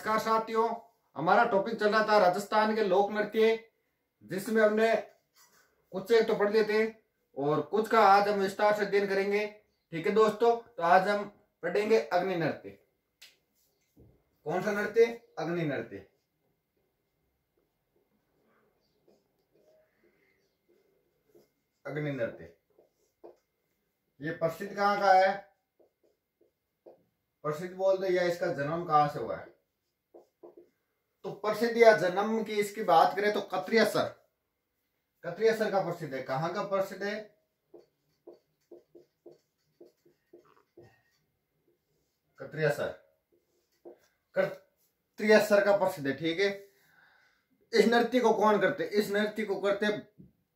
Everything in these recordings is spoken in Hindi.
नमस्कार साथियों, हमारा टॉपिक चल रहा था राजस्थान के लोक नृत्य, जिसमें हमने कुछ एक तो पढ़ लिए थे और कुछ का आज हम विस्तार से अध्ययन करेंगे। ठीक है दोस्तों, तो आज हम पढ़ेंगे अग्नि नृत्य। कौन सा नृत्य? अग्नि नृत्य। अग्नि नृत्य ये प्रसिद्ध कहाँ का है? प्रसिद्ध बोलते या इसका जन्म कहां से हुआ है? तो प्रसिद्ध या जन्म की इसकी बात करें तो कत्रियासर का प्रसिद्ध है। कहां का प्रसिद्ध है? कत्रियासर का प्रसिद्ध है। ठीक है, इस नृत्य को कौन करते? इस नृत्य को करते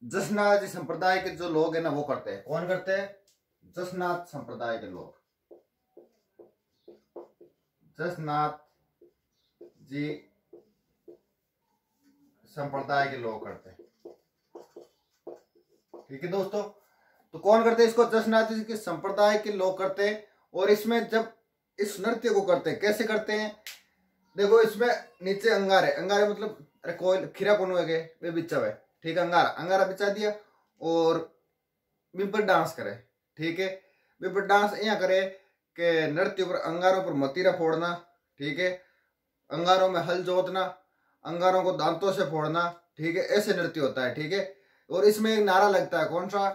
जसनाथ संप्रदाय के जो लोग हैं ना, वो करते हैं। कौन करते हैं? जसनाथ संप्रदाय के लोग। जसनाथ जी संप्रदाय के लोग करते हैं। ठीक है दोस्तों, तो कौन करते हैं इसको? जसनाथ जी के संप्रदाय के लोग करते हैं। और इसमें जब इस नृत्य को करते हैं, कैसे करते हैं? देखो, इसमें नीचे अंगारे, अंगारे मतलब अरे कोई खीरा कौन हुए वे बिचा हुए। ठीक है, अंगारा बिछा दिया और बिन पर डांस करे। ठीक है, बिन पर डांस यहाँ करे कि नृत्य पर अंगारों पर मतीरा फोड़ना। ठीक है, अंगारों में हल जोतना, अंगारों को दांतों से फोड़ना। ठीक है, ऐसे नृत्य होता है। ठीक है, और इसमें एक नारा लगता है। कौन सा?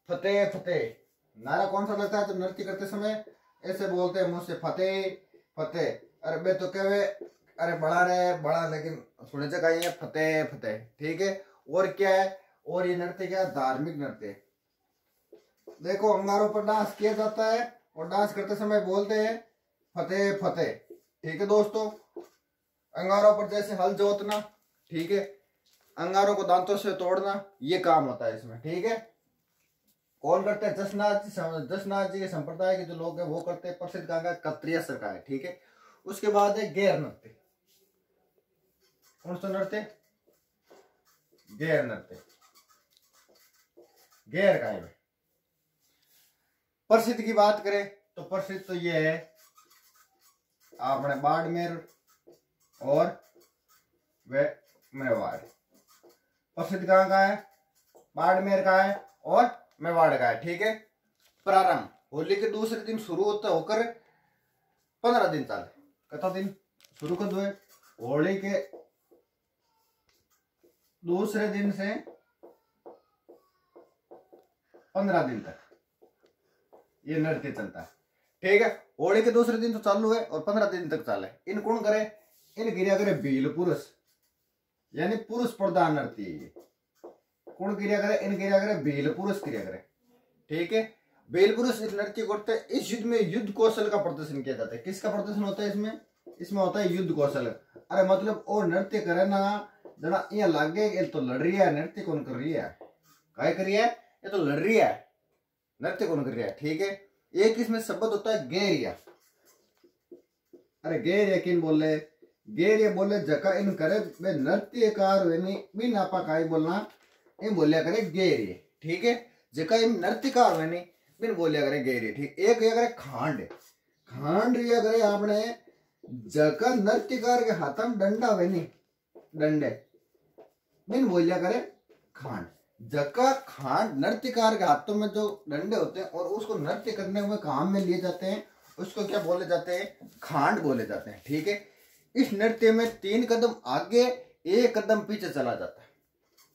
फतेह फतेह। नारा कौन सा लगता है? तो नृत्य करते समय ऐसे बोलते हैं मुंह से, फतेह फतेह। अरे बे तो कहे अरे बड़ा रे बड़ा, लेकिन सुने से कहीं फतेह फतेह। ठीक है, और क्या है? और ये नृत्य क्या है? धार्मिक नृत्य। देखो, अंगारों पर डांस किया जाता है और डांस करते समय बोलते हैं फतेह फतेह। ठीक है दोस्तों, अंगारों पर जैसे हल जोतना, ठीक है, अंगारों को दांतों से तोड़ना, ये काम होता है इसमें। ठीक है, कौन करते हैं? जसनाथ जी के संप्रदाय के जो लोग हैं वो करते हैं। प्रसिद्ध का कत्रियासर का है। ठीक है, उसके बाद है गैर नृत्य। कौन सा नृत्य? गैर नृत्य। गैर का है। प्रसिद्ध की बात करें तो प्रसिद्ध तो ये है आपने बाड़मेर और वे मेवाड़। प्रसिद्ध कहाँ का है? बाड़मेर का है और मेवाड़ का है। ठीक है, प्रारंभ होली के दूसरे दिन शुरू होता होकर 15 दिन तक। कितना दिन शुरू कर दो? होली के दूसरे दिन से 15 दिन तक ये नृत्य चलता है। ठीक है, होली के दूसरे दिन तो चालू है और 15 दिन तक चाले। इन कौन करे? इन गिरिया करे भील पुरुष, यानी पुरुष प्रधान नृत्य है ये। कौन क्रिया करे? इन क्रिया करे भील पुरुष क्रिया करे। ठीक है, भील पुरुष इस नृत्य करते हैं। इस युद्ध में युद्ध कौशल का प्रदर्शन किया जाता है। किसका प्रदर्शन होता है इसमें? इसमें होता है युद्ध कौशल। अरे मतलब और नृत्य करे ना जना यहाँ लागे ये तो लड़ रही है। नृत्य कौन कर रही है? काय कर रही है? ये तो लड़ रही है। नृत्य कौन कर रही है? ठीक है, एक इसमें शब्द होता है गैरिया। अरे गैरिया किन बोले? गैरिया बोले जका इन करे वे नृत्यकार वे नहीं बिन आपा काई बोलना इन बोलिया करे गैरिया। ठीक है, जका इन नृत्यकार वे नहीं बिन बोलिया करे गैरिया। ठीक, एक ये करे खांड। खांड ये करे आपने जका नृत्यकार के हाथ में डंडा वे नहीं डंडे बिन बोलिया करे खांड। जका खांड नृत्यकार के हाथों में जो डंडे होते हैं और उसको नृत्य करने में काम में लिए जाते हैं, उसको क्या बोले जाते हैं? खांड बोले जाते हैं। ठीक है, इस नृत्य में 3 कदम आगे 1 कदम पीछे चला जाता है।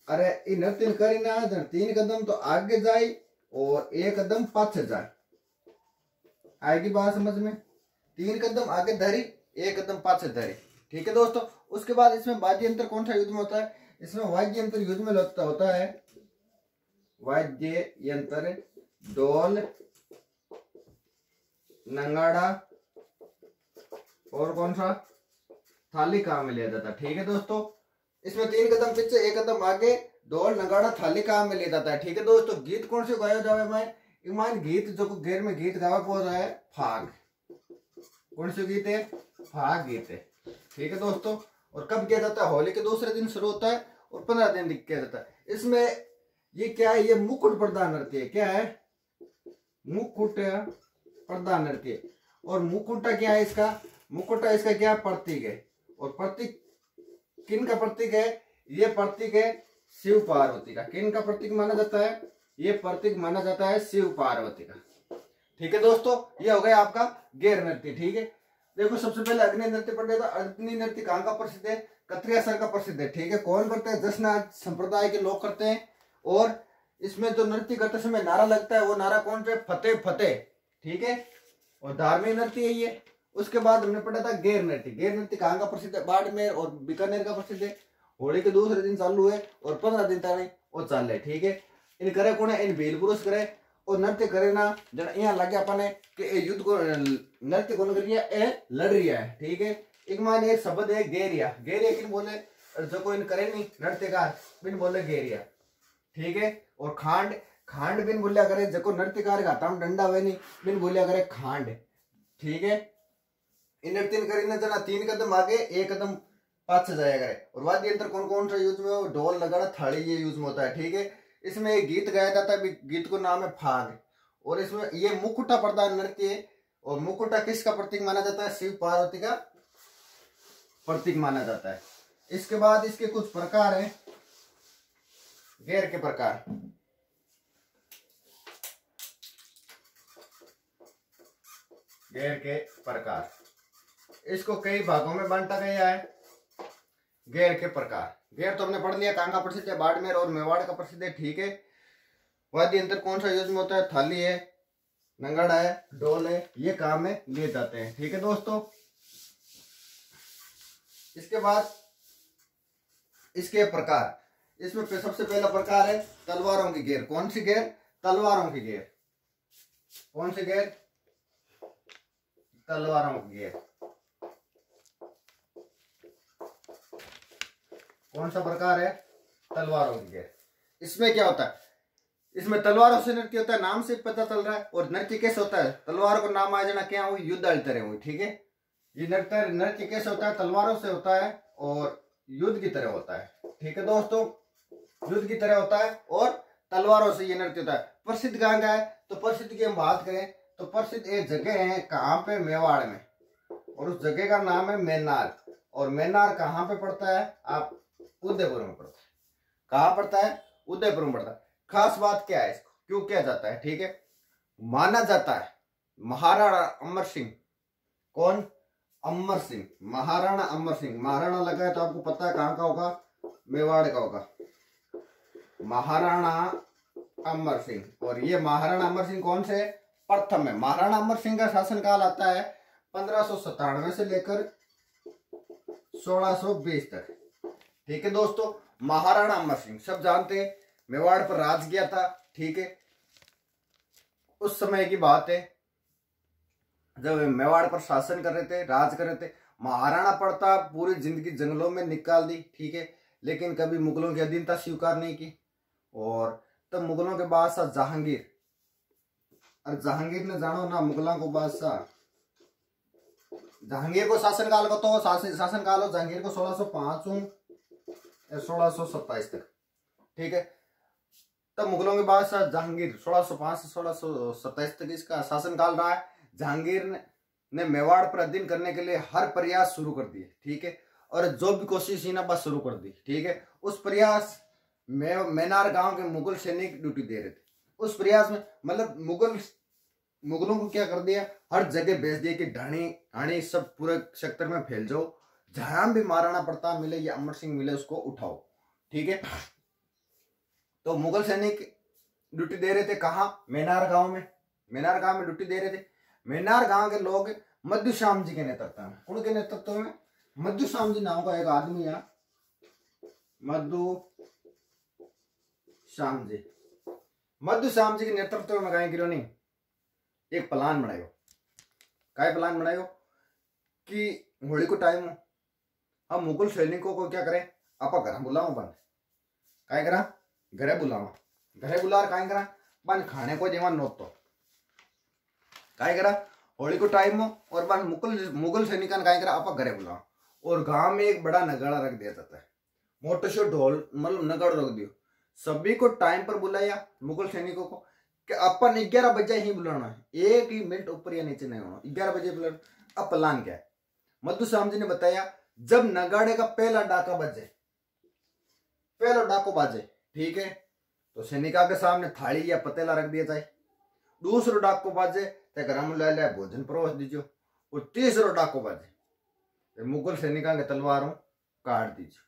अरे ये नृत्य करी ना 3 कदम तो आगे जाए और 1 कदम पाछे जाए। आएगी बात समझ में? 3 कदम आगे धरी 1 कदम पाछे धरी। ठीक है दोस्तों, उसके बाद इसमें वाद्य यंत्र कौन सा युद्ध में होता है? इसमें वाद्य यंत्र युद्ध में होता है वाद्य यंत्र ढोल, नगाड़ा और कौन सा? थाली काम में लिया जाता है। ठीक है दोस्तों, इसमें 3 कदम पीछे 1 कदम आगे ढोल नगाड़ा थाली काम में लिया जाता है। ठीक है दोस्तों, गीत कौन से गाया जावे? मैं ईमान गीत जो घेर में गीत गावा पड़ रहा है फाग। कौन से गीत है? फाग गीत है। ठीक है दोस्तों, और कब किया जाता है? होली के दूसरे दिन शुरू होता है और 15 दिन किया जाता है। इसमें ये क्या है? ये मुकुट प्रधान नृत्य है। क्या है? मुकुट प्रधान नृत्य। और मुकुटा क्या है इसका? मुकुटा इसका क्या प्रतीक है? और प्रतीक किन का प्रतीक है? ये प्रतीक है शिव पार्वती का। किन का प्रतीक माना जाता है? ये प्रतीक माना जाता है शिव पार्वती का। ठीक है दोस्तों, ये हो गया आपका गैर नृत्य। ठीक है, देखो सबसे पहले अग्नि नृत्य पढ़ लिया था। अग्नि नृत्य कहाँ का प्रसिद्ध है? कत्रिया सर का प्रसिद्ध है। ठीक है, कौन करते हैं? जश्न संप्रदाय के लोग करते हैं। और इसमें जो नृत्य करते समय नारा लगता है, वो नारा कौन से? फतेह फतेह। ठीक है, और धार्मिक नृत्य है ये। उसके बाद हमने पढ़ा था गैर नृत्य। गैर नृत्य कहाँ का प्रसिद्ध है? बाड़मेर और बीकानेर का प्रसिद्ध है। होली के दूसरे दिन चालू है और 15 दिन तक वो चाल है। ठीक है, इन करे कौन है? इन भील पुरुष करे और नृत्य करे ना जन यहाँ लगे अपने कि युद्ध को नृत्य कौन कर रही है? ए लड़ रही है। ठीक है, एक मान एक शब्द है गेरिया। गेरिया किन बोले? जो कोई करे नहीं नृत्यकार बिन बोले गेरिया। ठीक है, और खांड, खांड बिन बोलिया करे जो नृत्यकार का हाथ डंडा हुए नहीं बिन बोलिया करे खांड। ठीक है, इन नृत्य करीने जना 3 कदम आगे 1 कदम पाछे जाया करे। और वाद्य यंत्र कौन कौन सा यूज में हो? ढोल नगाड़ा थाली ये यूज में होता है। ठीक है, इसमें एक गीत गाया जाता है, गीत को नाम है फाग। और इसमें ये मुकुटा प्रधान नृत्य है। और मुकुटा किसका प्रतीक माना जाता है? शिव पार्वती का प्रतीक माना जाता है। इसके बाद इसके कुछ प्रकार हैं, गैर के प्रकार। गैर के प्रकार, इसको कई भागों में बांटा गया है। गैर के प्रकार, गैर तो हमने पढ़ लिया कहाँ का प्रसिद्ध है? बाड़मेर और मेवाड़ का प्रसिद्ध है। ठीक है, वाद्य यंत्र कौन सा यूज में होता है? थाली है, नगाड़ा है, ढोल है, ये काम में लिए जाते हैं। ठीक है दोस्तों, इसके बाद इसके प्रकार, इसमें सबसे पहला प्रकार है तलवारों की गैर। कौन सी गैर? तलवारों की गैर। कौन सी गैर? तलवारों की गैर। कौन सा प्रकार है? तलवारों की गैर। इसमें क्या होता है? इसमें तलवारों से नृत्य होता है, नाम से पता चल रहा है। और नृत्य कैसे होता है? तलवार को नाम आ जाना क्या हुई? युद्ध तरह हुई। ठीक है, ये नृत्य कैसे होता है? तलवारों से होता है और युद्ध की तरह होता है। ठीक है दोस्तों, युद्ध की तरह होता है और तलवारों से ये नृत्य होता है। प्रसिद्ध कहाँ का है? तो प्रसिद्ध की हम बात करें तो प्रसिद्ध एक जगह है कहाँ पे? मेवाड़ में। और उस जगह का नाम है मैनार। और मैनार कहाँ पे पड़ता है? आप उदयपुर में पड़ता है। कहाँ पड़ता है? उदयपुर में पड़ता है। खास बात क्या है? इसको क्यों किया जाता है? ठीक है, माना जाता है महाराणा अमर सिंह। कौन? अमर सिंह, महाराणा अमर सिंह। महाराणा लगा है तो आपको पता है कहाँ का होगा? मेवाड़ का होगा, महाराणा अमर सिंह। और ये महाराणा अमर सिंह कौन से? प्रथम है। महाराणा अमर सिंह का शासनकाल आता है 1597 से लेकर 1620 तक। ठीक है दोस्तों, महाराणा अमर सिंह सब जानते हैं, मेवाड़ पर राज किया था। ठीक है, उस समय की बात है जब मेवाड़ पर शासन कर रहे थे, राज कर रहे थे। महाराणा प्रताप पूरी जिंदगी जंगलों में निकाल दी। ठीक है, लेकिन कभी मुगलों की अधीनता स्वीकार नहीं की। और तब मुगलों के बादशाह जहांगीर, और जहांगीर ने जानो ना मुगलों को बादशाह, जहांगीर को शासनकाल को तो शासनकाल हो जहांगीर को 1605 या 1627 तक। ठीक है, तब मुगलों के बादशाह जहांगीर 1605 से 1627 तक इसका शासनकाल रहा है। जहांगीर ने मेवाड़ पर अधीन करने के लिए हर प्रयास शुरू कर दिए। ठीक है, और जो भी कोशिश ही ना बस शुरू कर दी। ठीक है, उस प्रयास में मैनार गांव के मुगल सैनिक ड्यूटी दे रहे थे। उस प्रयास में मतलब मुगलों को क्या कर दिया? हर जगह भेज दिया कि ढाणी हाणी सब पूरे सेक्टर में फैल जाओ, जहां भी महाराणा प्रताप मिले या अमर सिंह मिले उसको उठाओ। ठीक है, तो मुगल सैनिक ड्यूटी दे रहे थे कहाँ? मैनार गांव में। मैनार गांव में ड्यूटी दे रहे थे। मैनार गांव के लोग मधुश्याम जी के नेतृत्व में, उनके नेतृत्व में मधुश्याम जी नाम का एक आदमी है, मधुश्याम जी। मधुश्याम जी के नेतृत्व में कहीं गिरो नहीं एक प्लान बनायो। काय प्लान बनायो कि होली को टाइम हम मुगल सैनिकों को क्या करें? आप घर बुलाओ बन, काय करा? घरे बुलावा, घरे बुला काय करा? बन खाने को जेवन नोत तो काय करा? होली को टाइम हो और बन मुगल सैनिकान काय करा? आप घरे बुलाओ। और गांव में एक बड़ा नगाड़ा रख दिया जाता है, मोटे से ढोल मतलब नगाड़ा रख दियो। सभी को टाइम पर बुलाया मुगल सैनिकों को कि अपन 11 बजे ही बुलाना है, 1 मिनट ऊपर या नीचे नहीं होना, 11 बजे बुलाना। अब प्लान क्या है? मधुश्याम जी ने बताया जब नगाड़े का पहला डाका बजे, पहला डाको बाजे, ठीक है, तो सैनिका के सामने थाली या पतेला रख दिया जाए। दूसरो डाको बाजे तो घर में ले भोजन परोस दीजिए। और तीसरो डाको बाजे मुगल सैनिका के तलवारों काट दीजिए,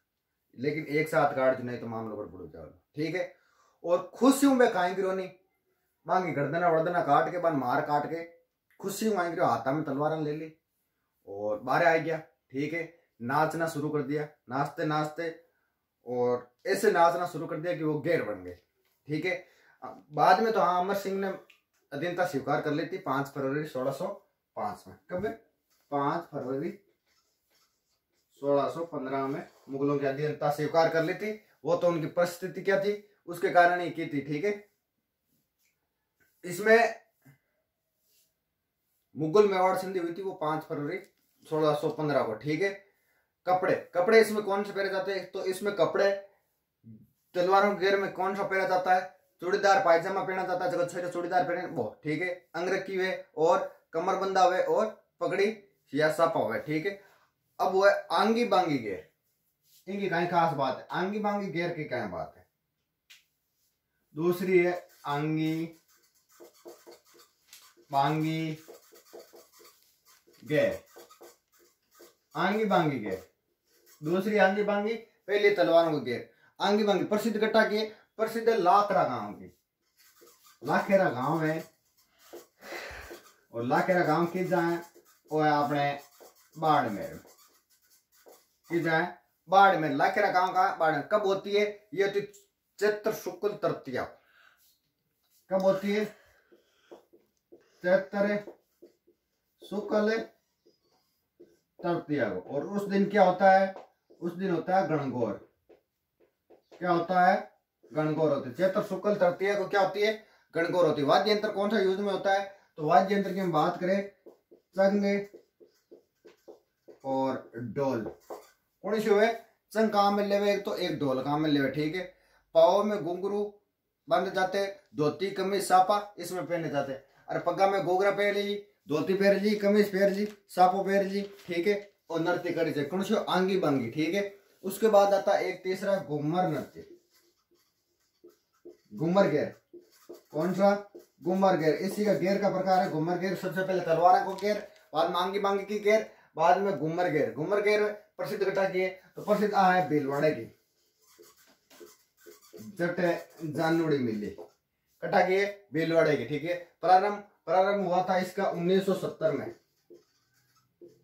लेकिन एक साथ काट दीजिए नहीं तो मामला गड़बड़ जाओ, ठीक है। और खुशियों में खाएंगे रोनी मांगी गर्दना वर्दना काट के बाद मार काट के खुशी मांग रहे हाथा में तलवार ले ली और बाहर आ गया, ठीक है। नाचना शुरू कर दिया, नाचते नाचते और ऐसे नाचना शुरू कर दिया कि वो गैर बन गए, ठीक है। बाद में तो हाँ अमर सिंह ने अधीनता स्वीकार कर ली थी 5 फरवरी 1605 में। कब? 5 फरवरी 1615 में मुगलों की अधीनता स्वीकार कर ली थी। वो तो उनकी परिस्थिति क्या थी उसके कारण ही की थी, ठीक है। इसमें मुगल मेवाड़ संधि हुई थी वो 5 फरवरी 1615 को, ठीक है। कपड़े, कपड़े इसमें कौन से पहने जाते हैं? तो इसमें कपड़े तलवारों के घेर में कौन सा पहना जाता है? चूड़ीदार पायजामा पहना जाता है, जगह छोटे चूड़ीदार पहने वो, ठीक है। अंगरखी हुए और कमरबंदा हुए और पगड़ी या सापा हुए, ठीक है। अब वो है आंगी बांगी घेर, इनकी कहीं खास बात है। आंगी बांगी घेर की क्या बात है? दूसरी है आंगी बांगी घेर, आंगी बांगी घेर, दूसरी आंगी बांगी, पहली तलवारों को घेर। आंगी बांगी प्रसिद्ध घटना की प्रसिद्ध लाखेरा गांव की, लाखेरा गांव है और लाखेरा गांव की जाए वो है अपने बाड़मेर की जाए, बाड़मेर। लाखेरा गांव का बाड़मेर कब होती है? ये होती चैत्र शुक्ल तृतीया। कब होती है? चैत्र शुक्ल तृतीया को। और उस दिन क्या होता है? उस दिन होता है गणगौर। क्या होता है? गणगौर होती है। चैत्र शुक्ल तृतीया को क्या होती है? गणगौर होती है। वाद्य यंत्र कौन सा यूज में होता है? तो वाद्य यंत्र की हम बात करें चंग और ढोल। कौन से हुए? चंग काम में लेवे तो एक ढोल काम में लेवे, ठीक है। पाओ में घुंघरू बंध जाते, धोती कमीज सापा इसमें पहने जाते। और पग्गा में गोगरा पहन ली, धोती पहन ली, कमीज पहन ली, सापो पहन ली, ठीक है। और नृत्य करी जाए कौन सी? आंगी बांगी, ठीक है। उसके बाद आता एक तीसरा घूमर नृत्य, घूमर घेर। कौन सा? घूमर घेर। इसी का घेर का प्रकार है घूमर घेर। सबसे पहले तलवार को घेर, बाद में आंगी बांगी की घेर, बाद में घूमर घेर। घूमर घेर प्रसिद्ध घटा की है तो प्रसिद्ध आ है भीलवाड़े की जट जानुड़ी मिली कटा की है भीलवाड़े की, ठीक है। प्रारंभ हुआ था इसका 1970 में।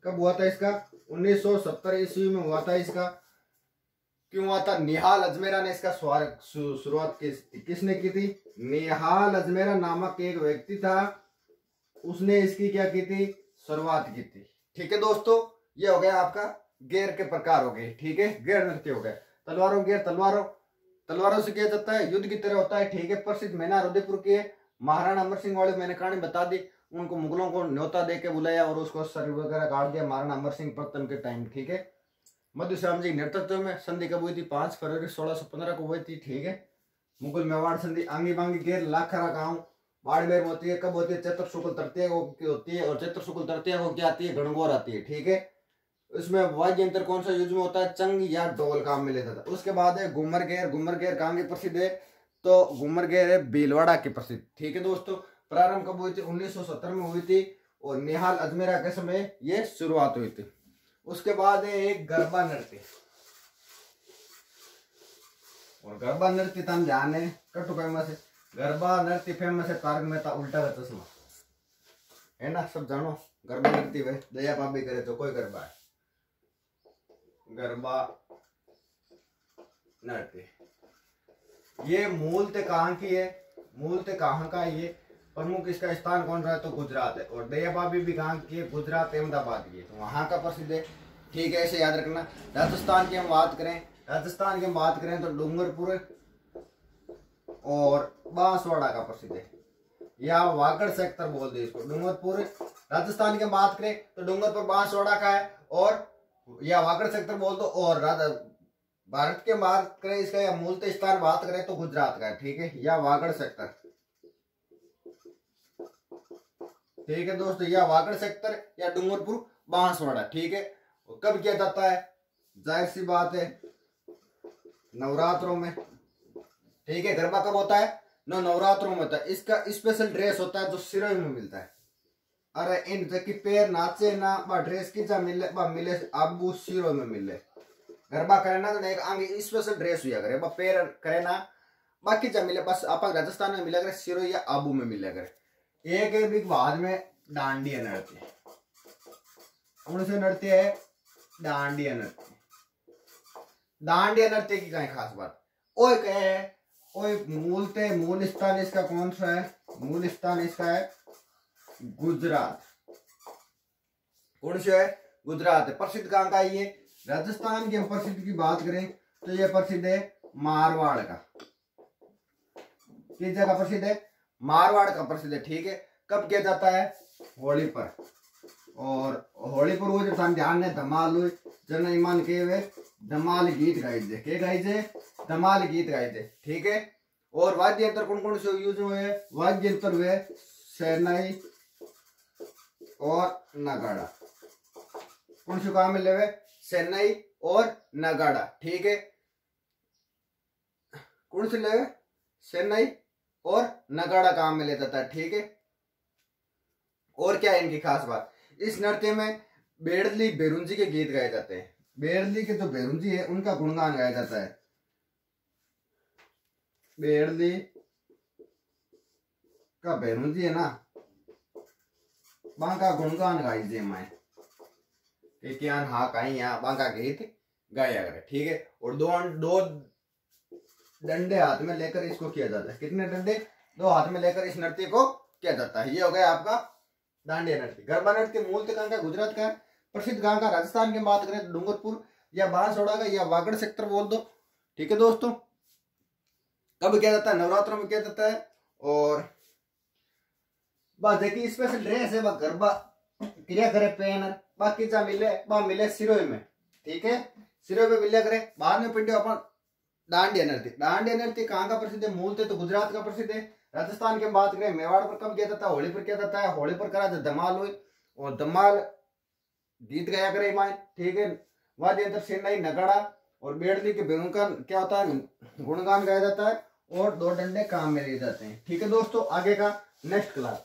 कब हुआ था इसका? 1970 ईस्वी में हुआ था इसका। क्यों हुआ था? निहाल अजमेरा ने इसका शुरुआत किसने की थी? निहाल अजमेरा नामक एक व्यक्ति था, उसने इसकी क्या की थी? शुरुआत की थी, ठीक है दोस्तों। ये हो गया आपका घेर के प्रकार हो गए, ठीक है। घेर नृत्य हो गए। तलवारों घेर, तलवारों से किया जाता है, युद्ध की तरह होता है, ठीक है। प्रसिद्ध मैना उदयपुर की है। महाराणा अमर सिंह वाले मैंने कहानी बता दी। उनको मुगलों को न्योता दे के बुलाया और उसको सर वगैरह काट दिया महाराणा अमर सिंह प्रथम के टाइम, ठीक है। मधुश्याम जी नेतृत्व में संधि कब हुई थी? 5 फरवरी 1615 को हुई थी, ठीक है। मुगल मेवाड़ संधि आंगी बांगी घेर लाखेरा गांव बाड़मेर में होती है। कब होती है? चैत्र शुक्ल तृतीया को होती है। और चैत्र शुक्ल तृतीया को क्या आती है? गणगौर आती है, ठीक है। इसमें वाद्य यंत्र कौन सा यूज में होता है? चंग या ढोल काम में लेता था। उसके बाद है घूमर घेर। घूमर घेर कहाँ की प्रसिद्ध है? तो घूमर घेर है भीलवाड़ा की प्रसिद्ध, ठीक है दोस्तों। प्रारंभ कब हुई थी? 1970 में हुई थी और निहाल अजमेरा के समय ये शुरुआत हुई थी। उसके बाद है एक गरबा नृत्य। और गरबा नृत्य तम ध्यान है कटु फेमस है। गरबा नृत्य फेमस है तारक मेहता उल्टा का चश्मा, है ना, सब जानो। गरबा नृत्य वे दया पाबी करे तो कोई गरबा है। गरबा नृत्य ये मूलतः कहाँ की है? मूलतः कहाँ का है ये? प्रमुख इसका स्थान कौन सा है? तो गुजरात है। और दया पाबी भी कहाँ की है? गुजरात अहमदाबाद की है, तो वहां का प्रसिद्ध है, ठीक है। ऐसे याद रखना। राजस्थान की हम बात करें, राजस्थान की हम बात करें तो डूंगरपुर और बांसवाड़ा का प्रसिद्ध है, या वागड़ सेक्टर बोल दे इसको। डूंगरपुर राजस्थान की बात करें तो डूंगरपुर बांसवाड़ा का है, और या वागड़ सेक्टर बोल दो। और भारत के बात करें इसका या मूलतः स्थान बात करें तो गुजरात का है, ठीक है, या वागड़ सेक्टर, ठीक है दोस्तों, या वागड़ सेक्टर या डूंगरपुर बांसवाड़ा, ठीक है। कब किया जाता है? जाहिर सी बात है नवरात्रों में, ठीक है। गरबा कब होता है? नवरात्रों में होता है। इसका स्पेशल ड्रेस होता है जो सिरोही में मिलता है। अरे इन की पैर नाचे ना बा ड्रेस की जा मिले बा मिले आबू सिरोही में मिले। गरबा करे ना तो एक आगे स्पेशल ड्रेस हुआ करे, बा पैर करे ना बाकी जा मिले, बस आप राजस्थान में मिला करे सिरोही या आबू में मिला करे। एक एक बाद में डांडिया नृत्य, उनसे नृत्य है डांडिया नृत्य। डांडिया नृत्य की कहीं खास बात ओए कहे ओए मूल स्थान इसका कौन सा है? मूल स्थान इसका है गुजरात। कौन सा है? गुजरात है। प्रसिद्ध कहाँ का है ये? राजस्थान के प्रसिद्ध की बात करें तो ये प्रसिद्ध है मारवाड़ का। किस जगह प्रसिद्ध है? मारवाड़ का प्रसिद्ध है, ठीक है। कब किया जाता है? होली पर। और होली पर वो जब ध्यान ने धमाल हुई जन ईमान के वे धमाल गीत गाई थे। के गाई थे? धमाल गीत गाए थे, ठीक है। और वाद्य यंत्र कौन कौन से यूज हुए? वाद्य यंत्र हुए शहनाई और नगाड़ा। कौन से काम में ले हुए? शहनाई और नगाड़ा, ठीक है। कौन से ले हुए? शहनाई और नगाड़ा काम में ले जाता है, ठीक है। और क्या है इनकी खास बात? इस नृत्य में बेड़ली बेरुंजी के गीत गाए जाते हैं। बेड़ली के जो बेरुंजी है उनका गुणगान गाया जाता है। बेड़ली का बेरुंजी है ना, बांका गुणगान गाई जे मैं क्या हाँ कहीं यहाँ बांका गीत गाया करे, ठीक है। और दो डंडे हाथ में लेकर इसको किया जाता है। कितने डंडे? 2 हाथ में लेकर इस नृत्य को किया जाता है। ये हो गया आपका डांडिया नृत्य। गरबा नृत्य मूल कहाँ का? गुजरात का है। प्रसिद्ध कहाँ का? राजस्थान की बात करें तो डूंगरपुर या बांसवाड़ा का या वागड़ सेक्टर बोल दो, ठीक है दोस्तों। कब किया जाता है? नवरात्रों में किया जाता है। और बस देखिए स्पेशल ड्रेस है, गरबा क्रिया करे पहन बाकी जा मिले सिरोही में, ठीक है। सिरोही में मिला करे। बाद में पिंडे अपन डांडिया नृत्य। डांडिया नृत्य कहाँ का प्रसिद्ध है? मूल तो गुजरात का प्रसिद्ध है। राजस्थान की बात करें मेवाड़ पर कब किया जाता है? होली पर किया जाता है। होली पर करा जो धमाल हुई और धमाल गीत गाया करे माए, ठीक है। वाद्य यंत्र शहनाई नगाड़ा और बेड़ली के बेरों का क्या होता है? गुणगान गाया जाता है। और 2 डंडे काम में लिए जाते हैं, ठीक है दोस्तों। आगे का नेक्स्ट क्लास।